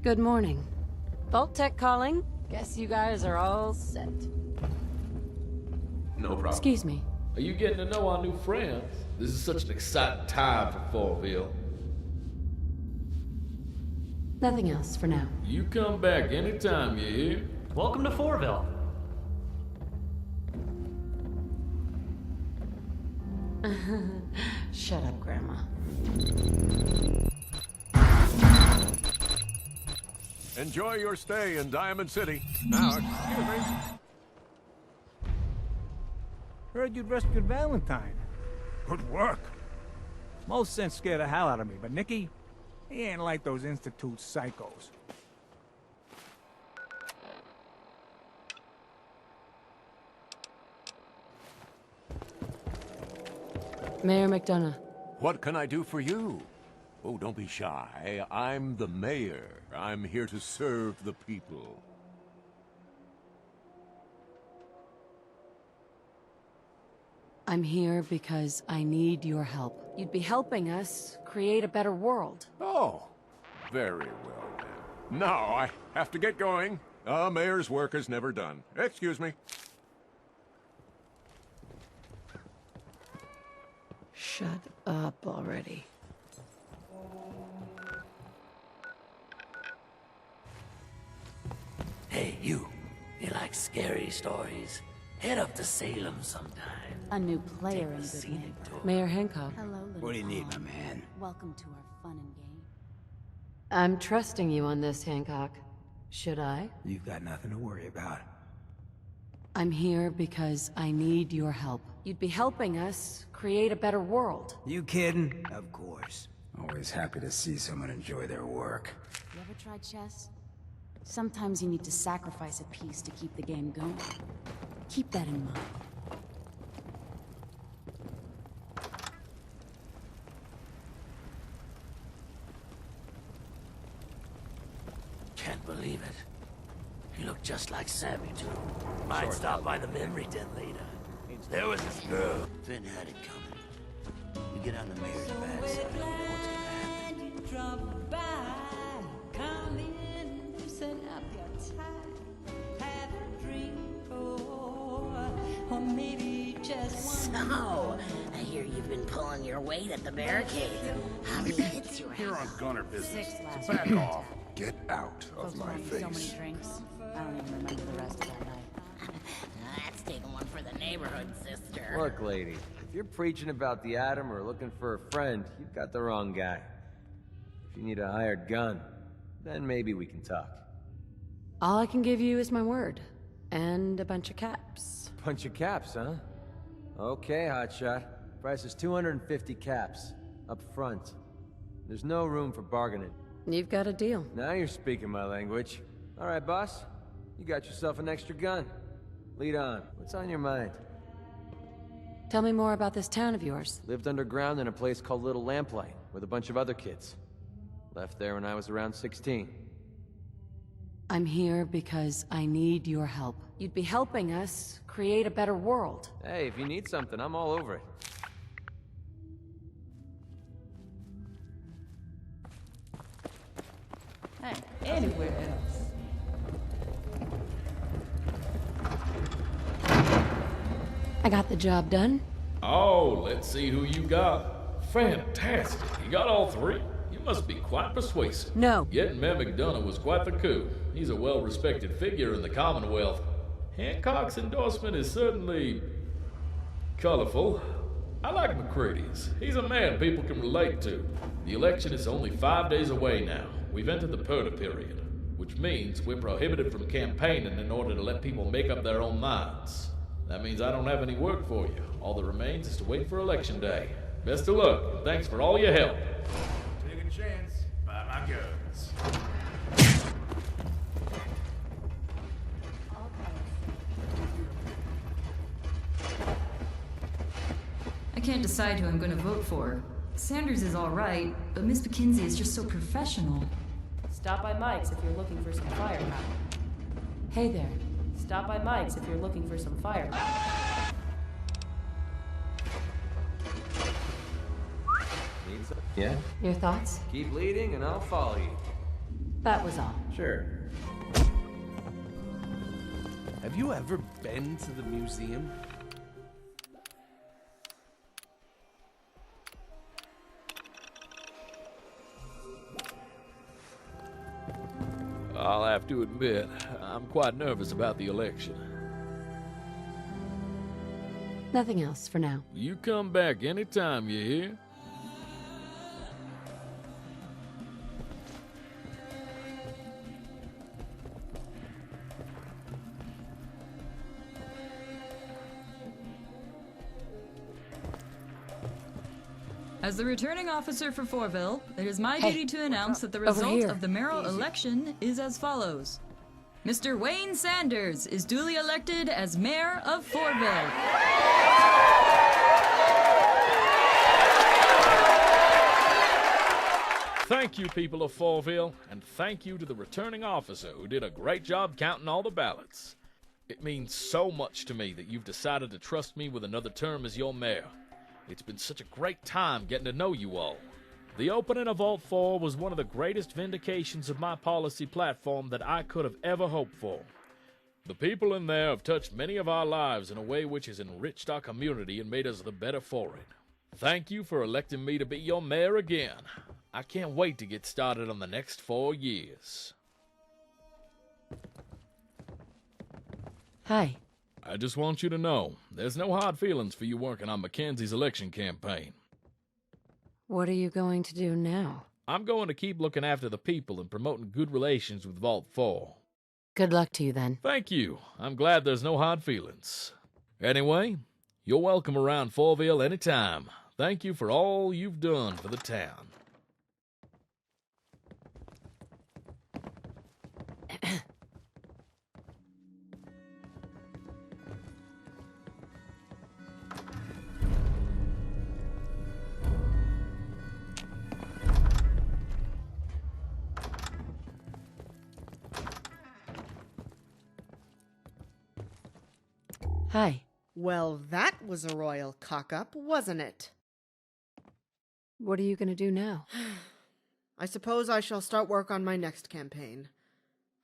Good morning. Vault Tech calling. Guess you guys are all set. No problem. Excuse me. Are you getting to know our new friends? This is such an exciting time for Fourville. Nothing else for now. You come back anytime, you hear? Welcome to Fourville. Shut up, Grandma. Enjoy your stay in Diamond City. Now, excuse me. Heard you'd rescued Valentine. Good work. Most sense scared the hell out of me, but Nicky, he ain't like those Institute psychos. Mayor McDonough. What can I do for you? Oh, don't be shy. I'm the mayor. I'm here to serve the people. I'm here because I need your help. You'd be helping us create a better world. Oh, very well then. Now I have to get going. Mayor's work is never done. Excuse me. Shut up already. Hey, you like scary stories? Head up to Salem sometime. A new player in Take a good scenic name. tour. Mayor Hancock. Hello, little What do you need, my fawn. man? Welcome to our fun and game. I'm trusting you on this, Hancock. Should I? You've got nothing to worry about. I'm here because I need your help. You'd be helping us create a better world. You kidding? Of course. Always happy to see someone enjoy their work. You ever tried chess? Sometimes you need to sacrifice a piece to keep the game going. Keep that in mind. Can't believe it. You look just like Sammy, too. Might stop by the memory den later. There was this girl. Finn had it coming. You get on the mayor's bad side, what's gonna happen? So, I hear you've been pulling your weight at the barricade. How many hits you You're have? on gunner business. 6 last So back week. off. Get out of Folks my bought me so many face. drinks. I don't even remember the rest of that night. That's taking one for the neighborhood, sister. Look, lady, if you're preaching about the atom or looking for a friend, you've got the wrong guy. If you need a hired gun, then maybe we can talk. All I can give you is my word. And a bunch of caps. Bunch of caps, huh? Okay, hotshot. Price is 250 caps. Up front. There's no room for bargaining. You've got a deal. Now you're speaking my language. All right, boss. You got yourself an extra gun. Lead on. What's on your mind? Tell me more about this town of yours. Lived underground in a place called Little Lamplight, with a bunch of other kids. Left there when I was around 16. I'm here because I need your help. You'd be helping us create a better world. Hey, if you need something, I'm all over it. Hey, anywhere else. I got the job done. Oh, let's see who you got. Fantastic. You got all three? You must be quite persuasive. No. Getting Mayor McDonough was quite the coup. He's a well-respected figure in the Commonwealth. Hancock's endorsement is certainly colorful. I like McCready's. He's a man people can relate to. The election is only 5 days away now. We've entered the purdah period, which means we're prohibited from campaigning in order to let people make up their own minds. That means I don't have any work for you. All that remains is to wait for election day. Best of luck, and thanks for all your help. Take a chance. Buy my guns. I can't decide who I'm going to vote for. Sanders is all right, but Miss McKenzie is just so professional. Stop by Mike's if you're looking for some firepower. Hey there. Stop by Mike's if you're looking for some firepower. Need some? Yeah? Your thoughts? Keep leading and I'll follow you. That was all. Sure. Have you ever been to the museum? I'll have to admit, I'm quite nervous about the election. Nothing else for now. You come back anytime, you hear? As the returning officer for Fourville, it is my Hey, duty to announce that the Over result here. of the mayoral election is as follows. Mr. Wayne Sanders is duly elected as mayor of Fourville. Thank you, people of Fourville, and thank you to the returning officer who did a great job counting all the ballots. It means so much to me that you've decided to trust me with another term as your mayor. It's been such a great time getting to know you all. The opening of Vault 4 was one of the greatest vindications of my policy platform that I could have ever hoped for. The people in there have touched many of our lives in a way which has enriched our community and made us the better for it. Thank you for electing me to be your mayor again. I can't wait to get started on the next 4 years. Hi. I just want you to know, there's no hard feelings for you working on McKenzie's election campaign. What are you going to do now? I'm going to keep looking after the people and promoting good relations with Vault 4. Good luck to you then. Thank you. I'm glad there's no hard feelings. Anyway, you're welcome around Fourville anytime. Thank you for all you've done for the town. Hi. Well, that was a royal cock-up, wasn't it? What are you gonna do now? I suppose I shall start work on my next campaign.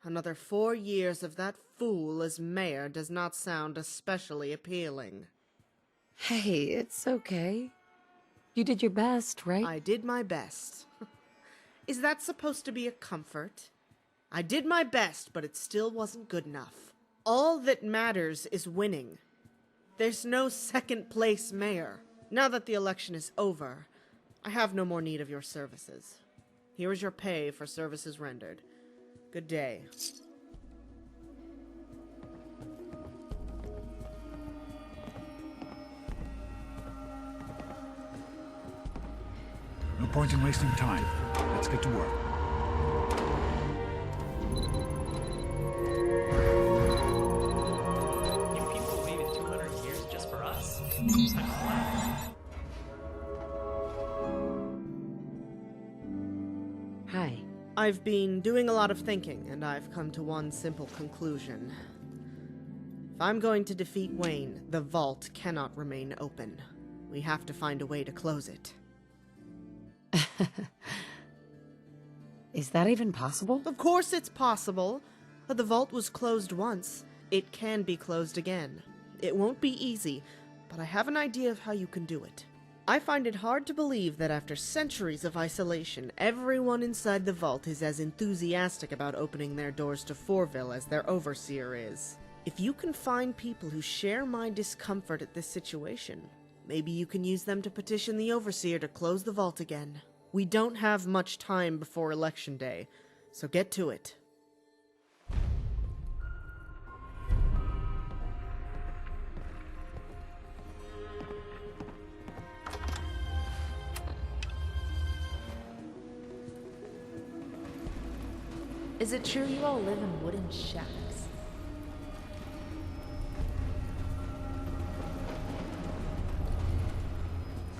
Another 4 years of that fool as mayor does not sound especially appealing. Hey, it's okay. You did your best, right? I did my best. Is that supposed to be a comfort? I did my best, but it still wasn't good enough. All that matters is winning. There's no second-place mayor. Now that the election is over, I have no more need of your services. Here is your pay for services rendered. Good day. No point in wasting time. Let's get to work. You people waited 200 years just for us? Hi. I've been doing a lot of thinking, and I've come to one simple conclusion. If I'm going to defeat Wayne, the vault cannot remain open. We have to find a way to close it. Is that even possible? Of course it's possible. The vault was closed once. It can be closed again. It won't be easy, but I have an idea of how you can do it. I find it hard to believe that after centuries of isolation, everyone inside the vault is as enthusiastic about opening their doors to Fourville as their overseer is. If you can find people who share my discomfort at this situation, maybe you can use them to petition the overseer to close the vault again. We don't have much time before Election Day, so get to it. Is it true you all live in wooden shacks?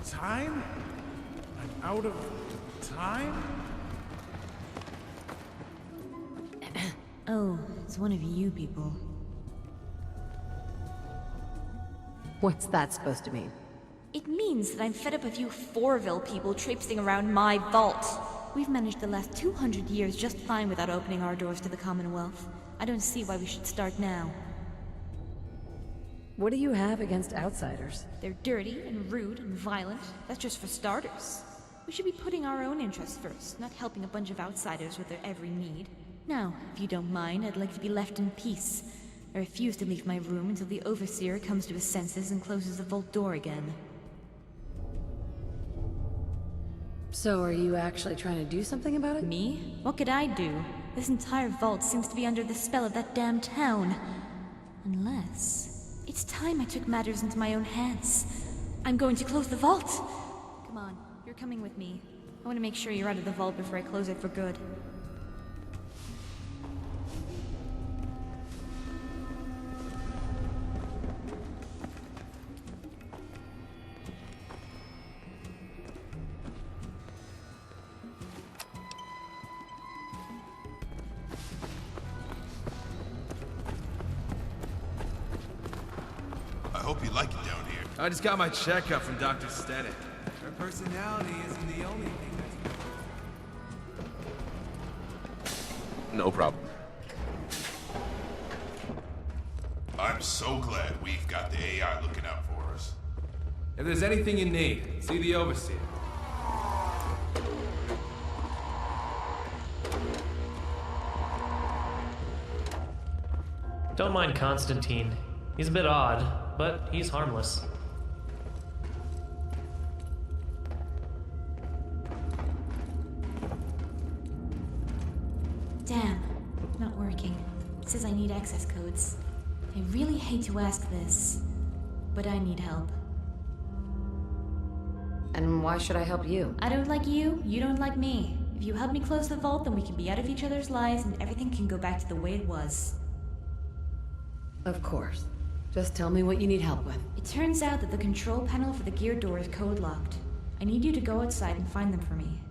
Time? I'm out of time? Oh, it's one of you people. What's that supposed to mean? It means that I'm fed up with you Fourville people traipsing around my vault. We've managed the last 200 years just fine without opening our doors to the Commonwealth. I don't see why we should start now. What do you have against outsiders? They're dirty and rude and violent. That's just for starters. We should be putting our own interests first, not helping a bunch of outsiders with their every need. Now, if you don't mind, I'd like to be left in peace. I refuse to leave my room until the Overseer comes to his senses and closes the vault door again. So are you actually trying to do something about it? Me? What could I do? This entire vault seems to be under the spell of that damn town. Unless... it's time I took matters into my own hands. I'm going to close the vault! Come on, you're coming with me. I want to make sure you're out of the vault before I close it for good. I hope you like it down here. I just got my checkup from Dr. Stedek. Her personality isn't the only thing that's... No problem. I'm so glad we've got the AI looking out for us. If there's anything you need, see the Overseer. Don't mind Constantine. He's a bit odd, but he's harmless. Damn, not working. It says I need access codes. I really hate to ask this, but I need help. And why should I help you? I don't like you, you don't like me. If you help me close the vault, then we can be out of each other's lives and everything can go back to the way it was. Of course. Just tell me what you need help with. It turns out that the control panel for the gear door is code-locked. I need you to go outside and find them for me.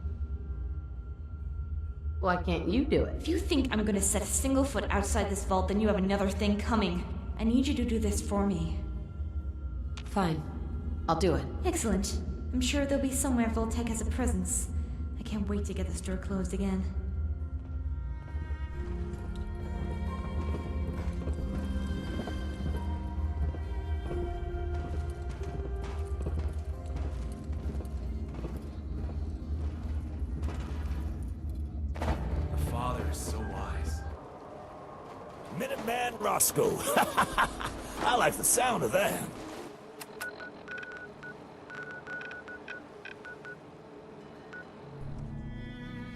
Why can't you do it? If you think I'm gonna set a single foot outside this vault, then you have another thing coming. I need you to do this for me. Fine. I'll do it. Excellent. I'm sure there'll be somewhere Voltec has a presence. I can't wait to get the store closed again. Her father is so wise. Minuteman Roscoe. I like the sound of that.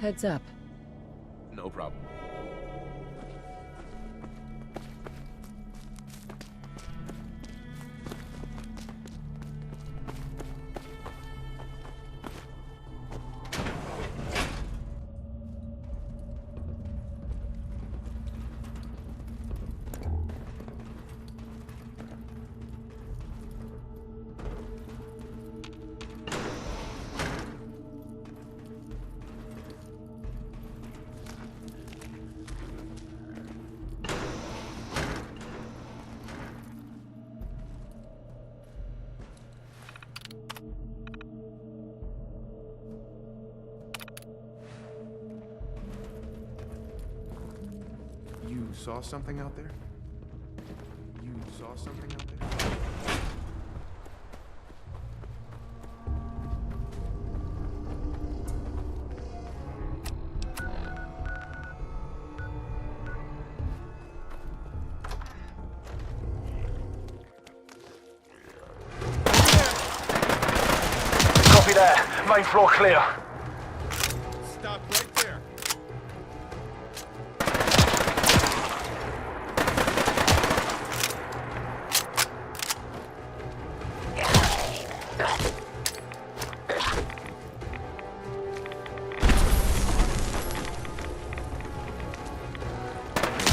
Heads up. No problem. You saw something out there? You saw something out there? Copy that. Main floor clear. Stop right there.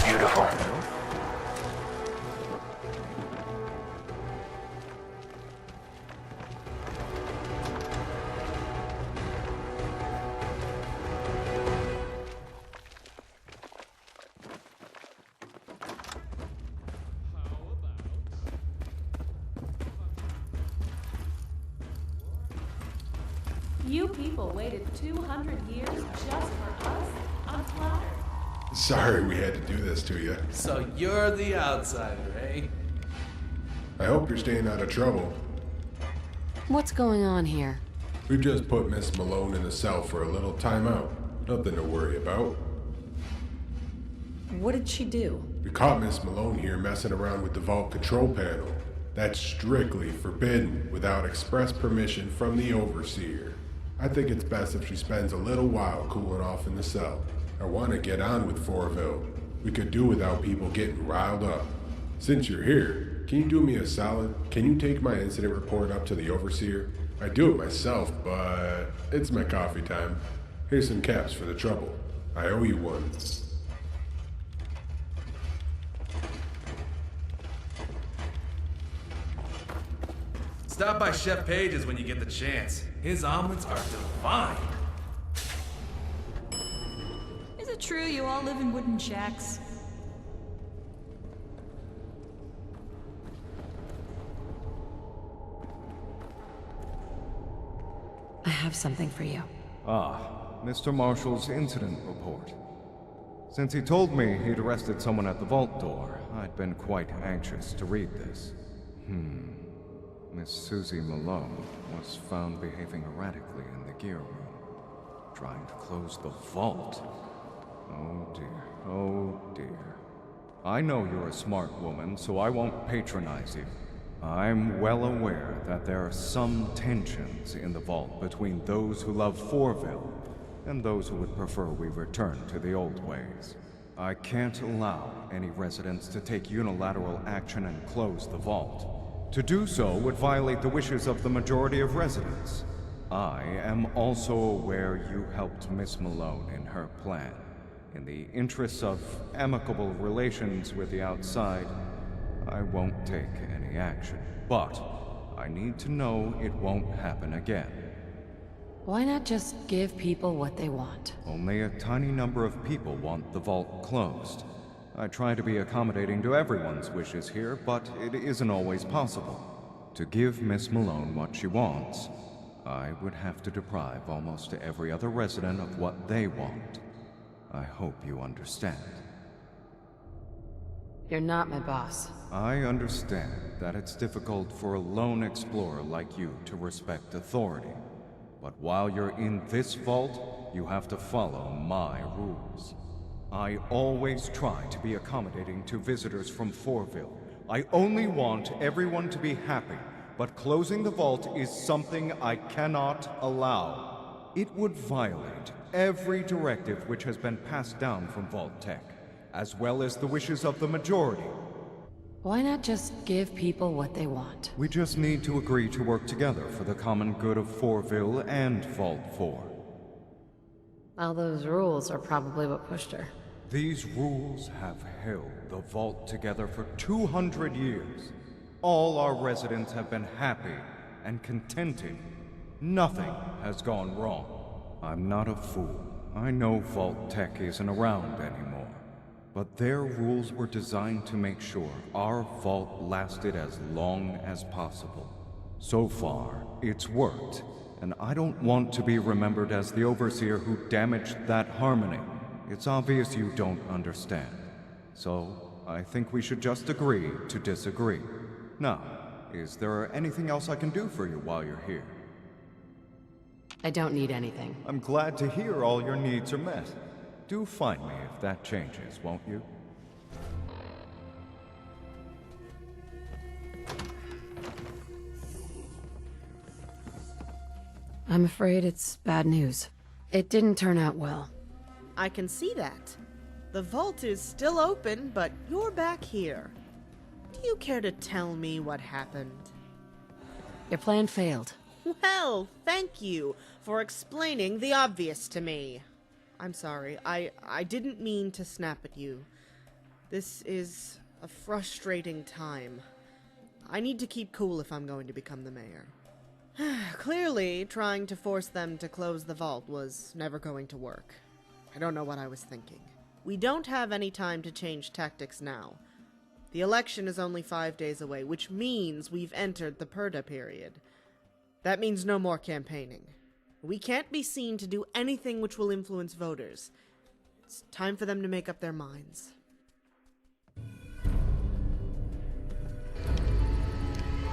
Beautiful. You people waited 200 years just for us? I'm flattered. Sorry we had to do this to you. So you're the outsider, eh? I hope you're staying out of trouble. What's going on here? We just put Miss Malone in a cell for a little timeout. Nothing to worry about. What did she do? We caught Miss Malone here messing around with the vault control panel. That's strictly forbidden without express permission from the Overseer. I think it's best if she spends a little while cooling off in the cell. I want to get on with Fourville. We could do without people getting riled up. Since you're here, can you do me a solid? Can you take my incident report up to the Overseer? I do it myself, but it's my coffee time. Here's some caps for the trouble. I owe you one. Stop by Chef Page's when you get the chance. His omelets are divine. Is it true you all live in wooden shacks? I have something for you. Ah, Mr. Marshall's incident report. Since he told me he'd arrested someone at the vault door, I'd been quite anxious to read this. Miss Susie Malone was found behaving erratically in the gear room, trying to close the vault. Oh dear, oh dear. I know you're a smart woman, so I won't patronize you. I'm well aware that there are some tensions in the vault between those who love Fourville and those who would prefer we return to the old ways. I can't allow any residents to take unilateral action and close the vault. To do so would violate the wishes of the majority of residents. I am also aware you helped Miss Malone in her plan. In the interests of amicable relations with the outside, I won't take any action. But I need to know it won't happen again. Why not just give people what they want? Only a tiny number of people want the vault closed. I try to be accommodating to everyone's wishes here, but it isn't always possible. To give Miss Malone what she wants, I would have to deprive almost every other resident of what they want. I hope you understand. You're not my boss. I understand that it's difficult for a lone explorer like you to respect authority. But while you're in this vault, you have to follow my rules. I always try to be accommodating to visitors from Fourville. I only want everyone to be happy, but closing the vault is something I cannot allow. It would violate every directive which has been passed down from Vault Tech, as well as the wishes of the majority. Why not just give people what they want? We just need to agree to work together for the common good of Fourville and Vault 4. Well, those rules are probably what pushed her. These rules have held the vault together for 200 years. All our residents have been happy and contented. Nothing has gone wrong. I'm not a fool. I know Vault Tech isn't around anymore. But their rules were designed to make sure our vault lasted as long as possible. So far, it's worked, and I don't want to be remembered as the Overseer who damaged that harmony. It's obvious you don't understand. So, I think we should just agree to disagree. Now, is there anything else I can do for you while you're here? I don't need anything. I'm glad to hear all your needs are met. Do find me if that changes, won't you? I'm afraid it's bad news. It didn't turn out well. I can see that. The vault is still open, but you're back here. Do you care to tell me what happened? Your plan failed. Well, thank you for explaining the obvious to me. I'm sorry. I didn't mean to snap at you. This is a frustrating time. I need to keep cool if I'm going to become the mayor. Clearly, trying to force them to close the vault was never going to work. I don't know what I was thinking. We don't have any time to change tactics now. The election is only 5 days away, which means we've entered the Purda period. That means no more campaigning. We can't be seen to do anything which will influence voters. It's time for them to make up their minds.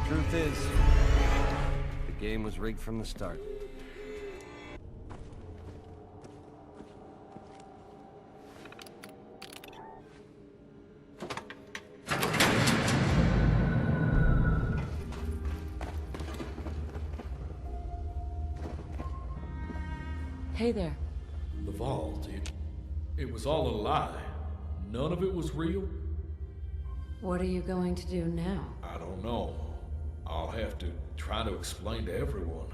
Truth is, the game was rigged from the start. Hey there. The vault, it was all a lie. None of it was real? What are you going to do now? I don't know. I'll have to try to explain to everyone.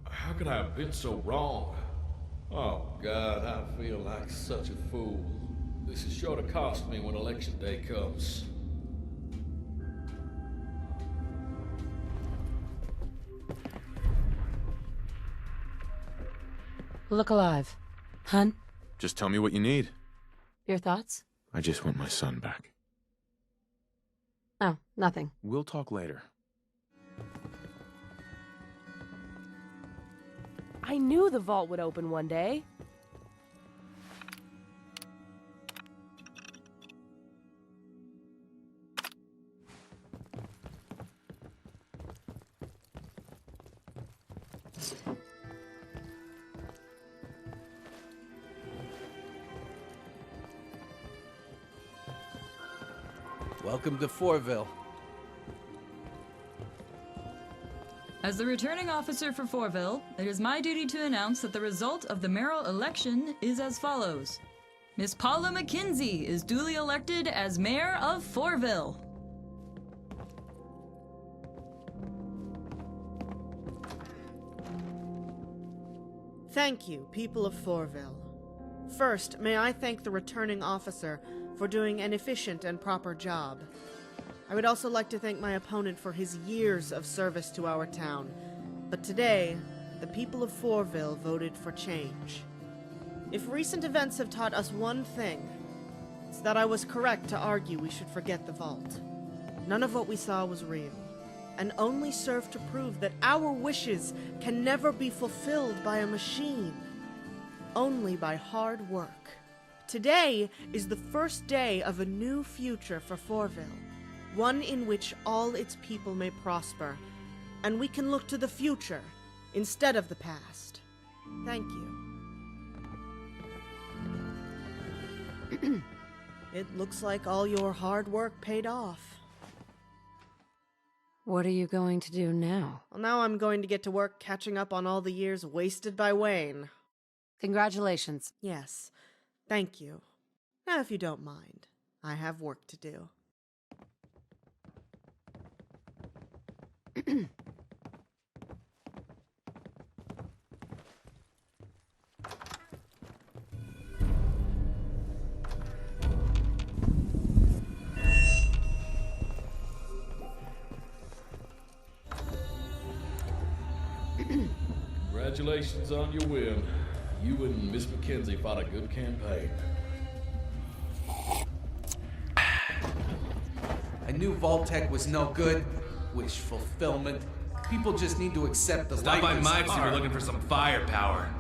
How could I have been so wrong? Oh God, I feel like such a fool. This is sure to cost me when election day comes. Look alive. Hun, Just tell me what you need. your thoughts? I just want my son back. Oh, nothing. We'll talk later. I knew the vault would open one day. Welcome to Fourville. As the returning officer for Fourville, it is my duty to announce that the result of the mayoral election is as follows. Miss Paula McKenzie is duly elected as mayor of Fourville. Thank you, people of Fourville. First, may I thank the returning officer for doing an efficient and proper job. I would also like to thank my opponent for his years of service to our town. But today, the people of Fourville voted for change. If recent events have taught us one thing, it's that I was correct to argue we should forget the vault. None of what we saw was real, and only served to prove that our wishes can never be fulfilled by a machine, only by hard work. Today is the first day of a new future for Fourville, one in which all its people may prosper, and we can look to the future instead of the past. Thank you. It looks like all your hard work paid off. What are you going to do now? Well, now I'm going to get to work catching up on all the years wasted by Wayne. Congratulations. Yes, thank you. Now, if you don't mind, I have work to do. Congratulations on your win. You and Miss McKenzie fought a good campaign. I knew Vault-Tec was no good. Wish fulfillment. People just need to accept the Stop by light Mike's if are. you're looking for some firepower.